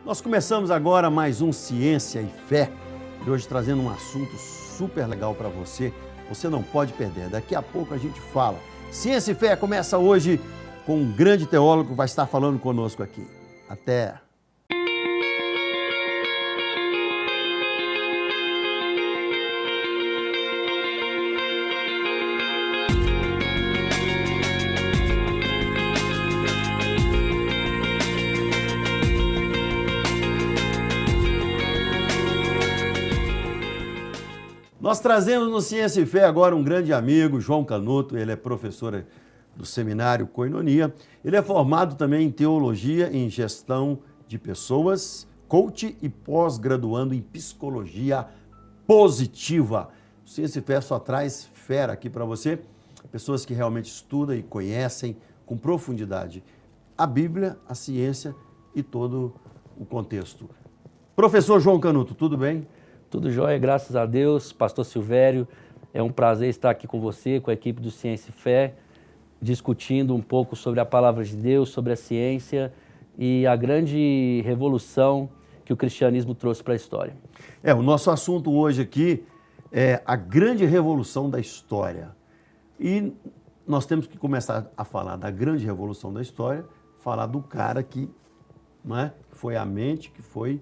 Nós começamos agora mais um Ciência e Fé, e hoje trazendo um assunto super legal para você. Você não pode perder, daqui a pouco a gente fala. Ciência e Fé começa hoje com um grande teólogo que vai estar falando conosco aqui. Até! Nós trazemos no Ciência e Fé agora um grande amigo, João Canuto. Ele é professor do Seminário Koinonia. Ele é formado também em Teologia e em Gestão de Pessoas, coach e pós-graduando em Psicologia Positiva. O Ciência e Fé só traz fera aqui para você, pessoas que realmente estudam e conhecem com profundidade a Bíblia, a ciência e todo o contexto. Professor João Canuto, tudo bem? Tudo jóia, graças a Deus. Pastor Silvério, é um prazer estar aqui com você, com a equipe do Ciência e Fé, discutindo um pouco sobre a palavra de Deus, sobre a ciência e a grande revolução que o cristianismo trouxe para a história. O nosso assunto hoje aqui é a grande revolução da história. E nós temos que começar a falar da grande revolução da história, falar do cara que, foi a mente, que foi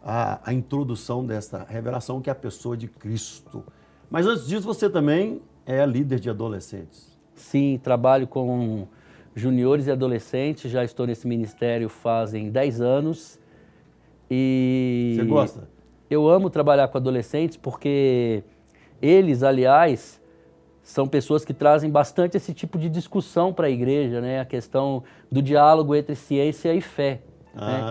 a introdução desta revelação, que é a pessoa de Cristo. Mas antes disso, você também é líder de adolescentes. Sim, trabalho com juniores e adolescentes, já estou nesse ministério fazem 10 anos. E você gosta? Eu amo trabalhar com adolescentes porque eles, aliás, são pessoas que trazem bastante esse tipo de discussão para a igreja, né? A questão do diálogo entre ciência e fé.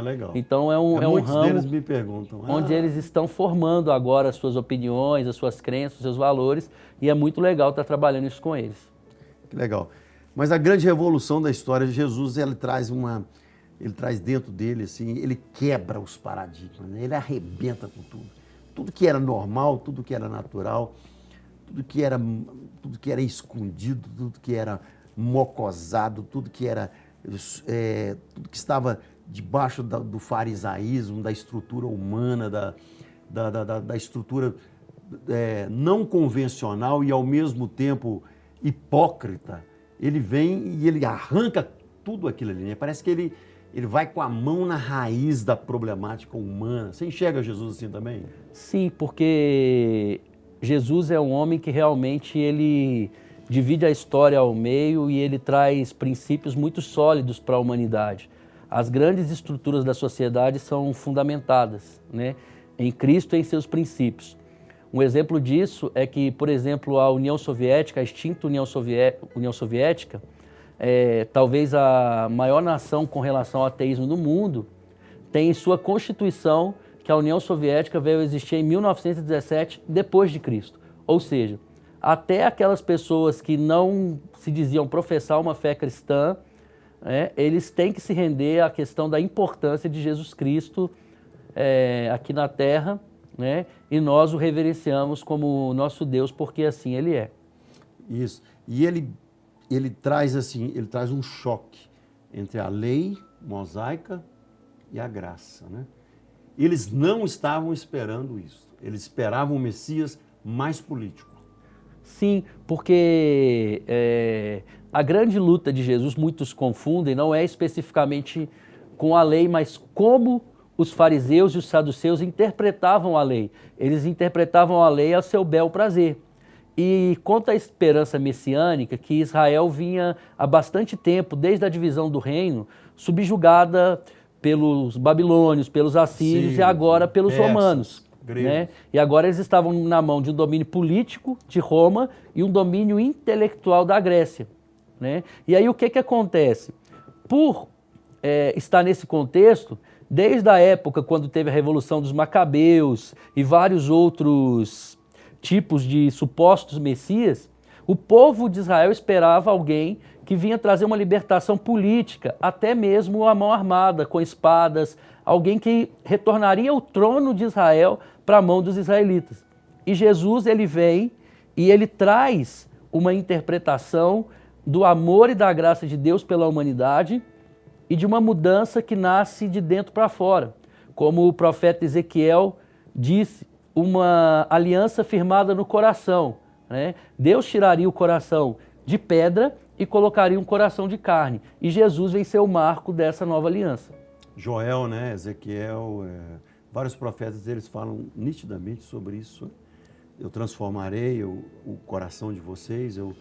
Legal. Então é um muitos ramo deles me perguntam, onde eles estão formando agora as suas opiniões, as suas crenças, os seus valores, e é muito legal estar trabalhando isso com eles. Que legal. Mas a grande revolução da história de Jesus, ele traz dentro dele, assim, ele quebra os paradigmas, né? Ele arrebenta com tudo. Tudo que era normal, tudo que era natural, tudo que era escondido, tudo que era mocosado, tudo que estava debaixo do farisaísmo, da estrutura humana, da estrutura não convencional e, ao mesmo tempo, hipócrita. Ele vem e ele arranca tudo aquilo ali, né? Parece que ele vai com a mão na raiz da problemática humana. Você enxerga Jesus assim também? Sim, porque Jesus é um homem que realmente ele divide a história ao meio e ele traz princípios muito sólidos para a humanidade. As grandes estruturas da sociedade são fundamentadas, né, em Cristo e em seus princípios. Um exemplo disso é que, por exemplo, a União Soviética, a extinta União Soviética, talvez a maior nação com relação ao ateísmo do mundo, tem em sua Constituição que a União Soviética veio a existir em 1917, depois de Cristo. Ou seja, até aquelas pessoas que não se diziam professar uma fé cristã, eles têm que se render à questão da importância de Jesus Cristo aqui na Terra, né? E nós o reverenciamos como nosso Deus, porque assim Ele é. Isso. E ele traz um choque entre a lei mosaica e a graça, né? Eles não estavam esperando isso. Eles esperavam um Messias mais político. Sim, porque a grande luta de Jesus, muitos confundem, não é especificamente com a lei, mas como os fariseus e os saduceus interpretavam a lei. Eles interpretavam a lei ao seu bel prazer. E conta a esperança messiânica que Israel vinha há bastante tempo, desde a divisão do reino, subjugada pelos babilônios, pelos assírios e agora pelos romanos. Né? E agora eles estavam na mão de um domínio político de Roma e um domínio intelectual da Grécia. Né? E aí o que acontece? Por estar nesse contexto, desde a época quando teve a Revolução dos Macabeus e vários outros tipos de supostos messias, o povo de Israel esperava alguém que vinha trazer uma libertação política, até mesmo a mão armada, com espadas, alguém que retornaria o trono de Israel para a mão dos israelitas. E Jesus, ele vem e ele traz uma interpretação do amor e da graça de Deus pela humanidade e de uma mudança que nasce de dentro para fora. como o profeta Ezequiel disse, uma aliança firmada no coração, né? Deus tiraria o coração de pedra e colocaria um coração de carne. E Jesus vem ser o marco dessa nova aliança. Joel, né, Ezequiel, vários profetas, eles falam nitidamente sobre isso. Eu transformarei o coração de vocês, eu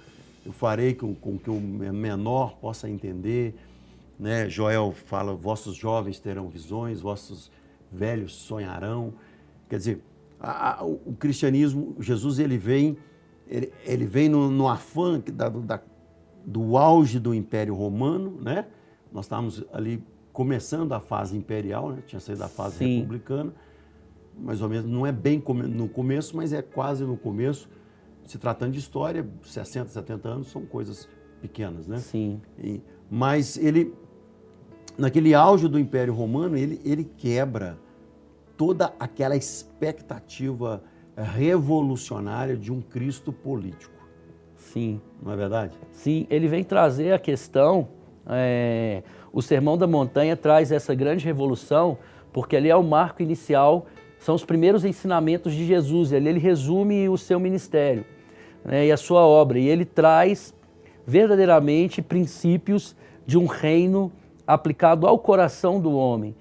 farei com que o menor possa entender, né? Joel fala, vossos jovens terão visões, vossos velhos sonharão. Quer dizer, o cristianismo, Jesus, ele vem no afã do auge do Império Romano, né? Nós estávamos ali começando a fase imperial, né? Tinha saído da fase Sim. republicana, mais ou menos, não é bem no começo, mas é quase no começo. Se tratando de história, 60, 70 anos são coisas pequenas, né? Sim. Mas ele, naquele auge do Império Romano, ele quebra toda aquela expectativa revolucionária de um Cristo político. Sim. Não é verdade? Sim, ele vem trazer a questão, o Sermão da Montanha traz essa grande revolução, porque ali é o marco inicial, são os primeiros ensinamentos de Jesus, ali ele resume o seu ministério, né, e a sua obra, e ele traz verdadeiramente princípios de um reino aplicado ao coração do homem.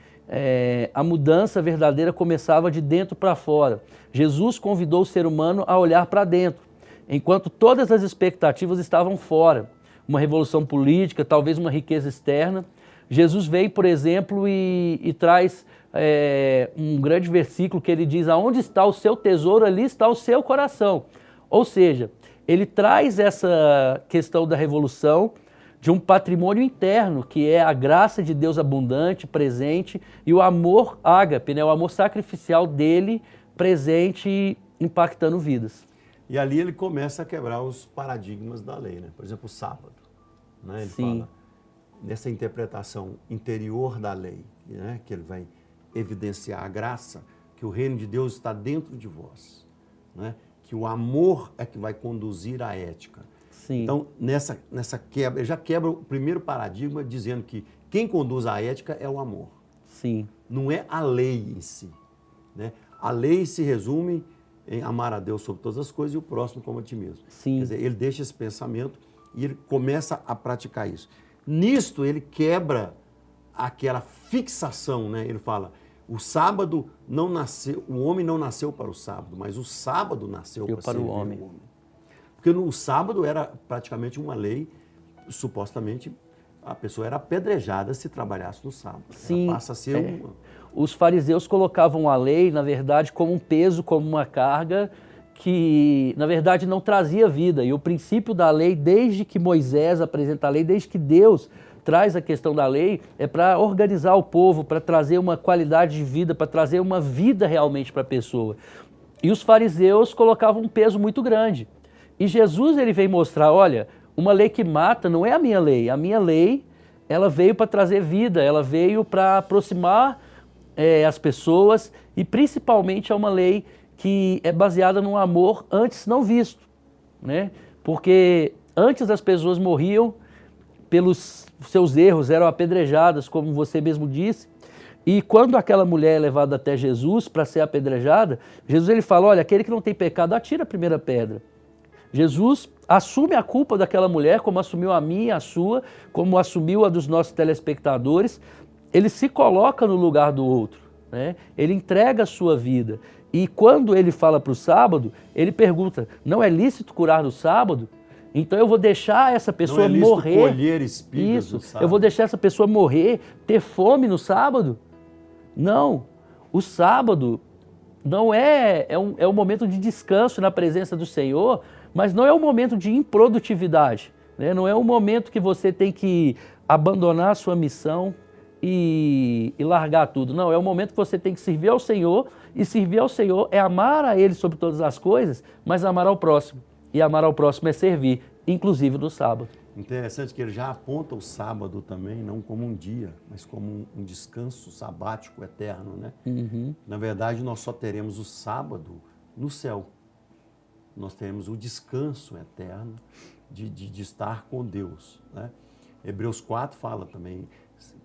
A mudança verdadeira começava de dentro para fora. Jesus convidou o ser humano a olhar para dentro, enquanto todas as expectativas estavam fora. Uma revolução política, talvez uma riqueza externa. Jesus veio, por exemplo, e traz um grande versículo que ele diz, aonde está o seu tesouro, ali está o seu coração. Ou seja, ele traz essa questão da revolução de um patrimônio interno, que é a graça de Deus abundante, presente, e o amor ágape, né? O amor sacrificial dele presente, impactando vidas. E ali ele começa a quebrar os paradigmas da lei, né? Por exemplo, o sábado, né? Ele fala nessa interpretação interior da lei, né? Que ele vai evidenciar a graça, que o reino de Deus está dentro de vós, né? Que o amor é que vai conduzir a ética. Sim. Então, nessa quebra, ele já quebra o primeiro paradigma dizendo que quem conduz a ética é o amor. Sim. Não é a lei em si, né? A lei se resume em amar a Deus sobre todas as coisas e o próximo como a ti mesmo. Sim. Quer dizer, ele deixa esse pensamento e ele começa a praticar isso. Nisto, ele quebra aquela fixação, né? Ele fala, o sábado não nasceu, o homem não nasceu para o sábado, mas o sábado nasceu para servir o homem. Porque no sábado era praticamente uma lei, supostamente a pessoa era apedrejada se trabalhasse no sábado. Sim, ela passa a ser Os fariseus colocavam a lei, na verdade, como um peso, como uma carga que, na verdade, não trazia vida. E o princípio da lei, desde que Moisés apresenta a lei, desde que Deus traz a questão da lei, é para organizar o povo, para trazer uma qualidade de vida, para trazer uma vida realmente para a pessoa. E os fariseus colocavam um peso muito grande. E Jesus, ele vem mostrar, olha, uma lei que mata não é a minha lei. A minha lei, ela veio para trazer vida, ela veio para aproximar as pessoas e principalmente é uma lei que é baseada no amor antes não visto, né? Porque antes as pessoas morriam pelos seus erros, eram apedrejadas, como você mesmo disse, e quando aquela mulher é levada até Jesus para ser apedrejada, Jesus ele fala, olha, aquele que não tem pecado, atira a primeira pedra. Jesus assume a culpa daquela mulher, como assumiu a minha, a sua, como assumiu a dos nossos telespectadores. Ele se coloca no lugar do outro, né? Ele entrega a sua vida. E quando ele fala para o sábado, ele pergunta, não é lícito curar no sábado? Então eu vou deixar essa pessoa morrer. Colher espigas no sábado. Eu vou deixar essa pessoa morrer, ter fome no sábado? Não. O sábado não é um momento de descanso na presença do Senhor, mas não é um momento de improdutividade, né? Não é um momento que você tem que abandonar a sua missão e largar tudo. Não, é um momento que você tem que servir ao Senhor, e servir ao Senhor é amar a Ele sobre todas as coisas, mas amar ao próximo. E amar ao próximo é servir, inclusive no sábado. Interessante que ele já aponta o sábado também, não como um dia, mas como um descanso sabático eterno, né? Uhum. Na verdade, nós só teremos o sábado no céu. Nós teremos o descanso eterno de estar com Deus, né? Hebreus 4 fala também,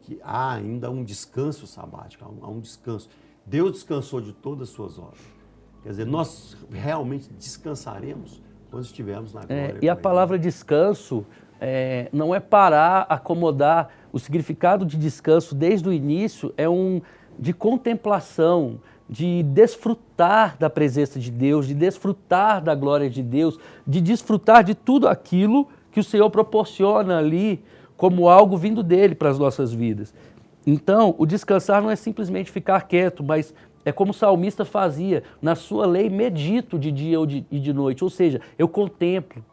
que há ainda um descanso sabático, há um descanso. Deus descansou de todas as suas obras. Quer dizer, nós realmente descansaremos quando estivermos na glória. E a palavra descanso não é parar, acomodar. O significado de descanso desde o início é de contemplação, de desfrutar da presença de Deus, de desfrutar da glória de Deus, de desfrutar de tudo aquilo que o Senhor proporciona ali como algo vindo dele para as nossas vidas. Então, o descansar não é simplesmente ficar quieto, mas é como o salmista fazia, na sua lei medito de dia e de noite, ou seja, eu contemplo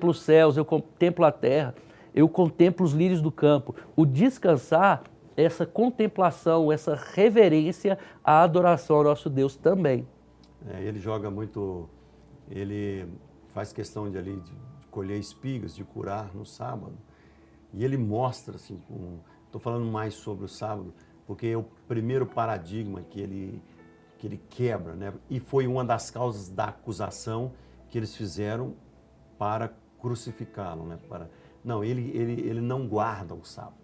os céus, eu contemplo a terra, eu contemplo os lírios do campo. O descansar é essa contemplação, essa reverência à adoração ao nosso Deus também. Ele joga muito, ele faz questão de colher espigas, de curar no sábado, e ele mostra, assim, estou falando mais sobre o sábado, porque é o primeiro paradigma que ele quebra, né? E foi uma das causas da acusação que eles fizeram para crucificá-lo, né? Não, ele não guarda o sábado.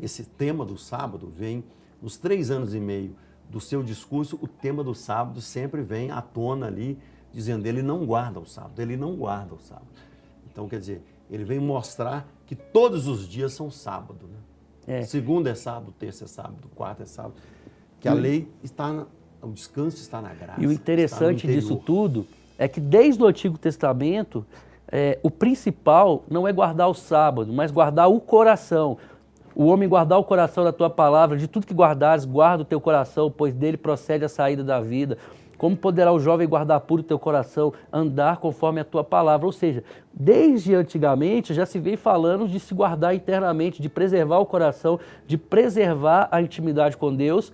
Esse tema do sábado vem, nos 3 anos e meio do seu discurso, o tema do sábado sempre vem à tona ali, dizendo ele não guarda o sábado, ele não guarda o sábado. Então, quer dizer, ele vem mostrar que todos os dias são sábado, né? Segunda é sábado, terça é sábado, quarta é sábado, que a lei está, o descanso está na graça. E o interessante disso tudo é que desde o Antigo Testamento, o principal não é guardar o sábado, mas guardar o coração. O homem guardar o coração da tua palavra, de tudo que guardares, guarda o teu coração, pois dele procede a saída da vida. Como poderá o jovem guardar puro o teu coração, andar conforme a tua palavra? Ou seja, desde antigamente já se vem falando de se guardar internamente, de preservar o coração, de preservar a intimidade com Deus.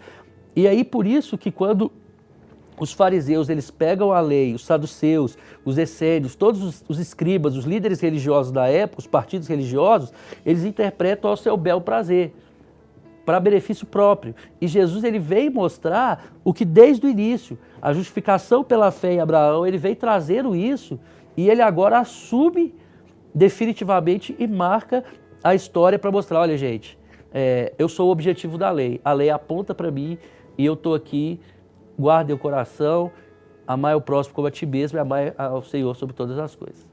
E aí por isso que quando os fariseus eles pegam a lei, os saduceus, os essênios, todos os escribas, os líderes religiosos da época, os partidos religiosos, eles interpretam ao seu bel prazer, para benefício próprio. E Jesus ele veio mostrar o que desde o início, a justificação pela fé em Abraão, ele veio trazendo isso e ele agora assume definitivamente e marca a história para mostrar, olha gente, eu sou o objetivo da lei, a lei aponta para mim e eu estou aqui, guarde o coração, amai o próximo como a ti mesmo e amai ao Senhor sobre todas as coisas.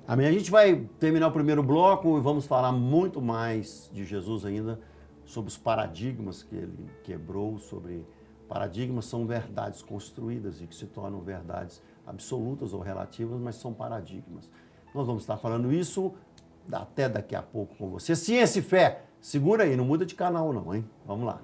Amém. A gente vai terminar o primeiro bloco e vamos falar muito mais de Jesus ainda, sobre os paradigmas que ele quebrou, sobre paradigmas são verdades construídas e que se tornam verdades absolutas ou relativas, mas são paradigmas. Nós vamos estar falando isso até daqui a pouco com você. Ciência e fé, segura aí, não muda de canal não, hein? Vamos lá.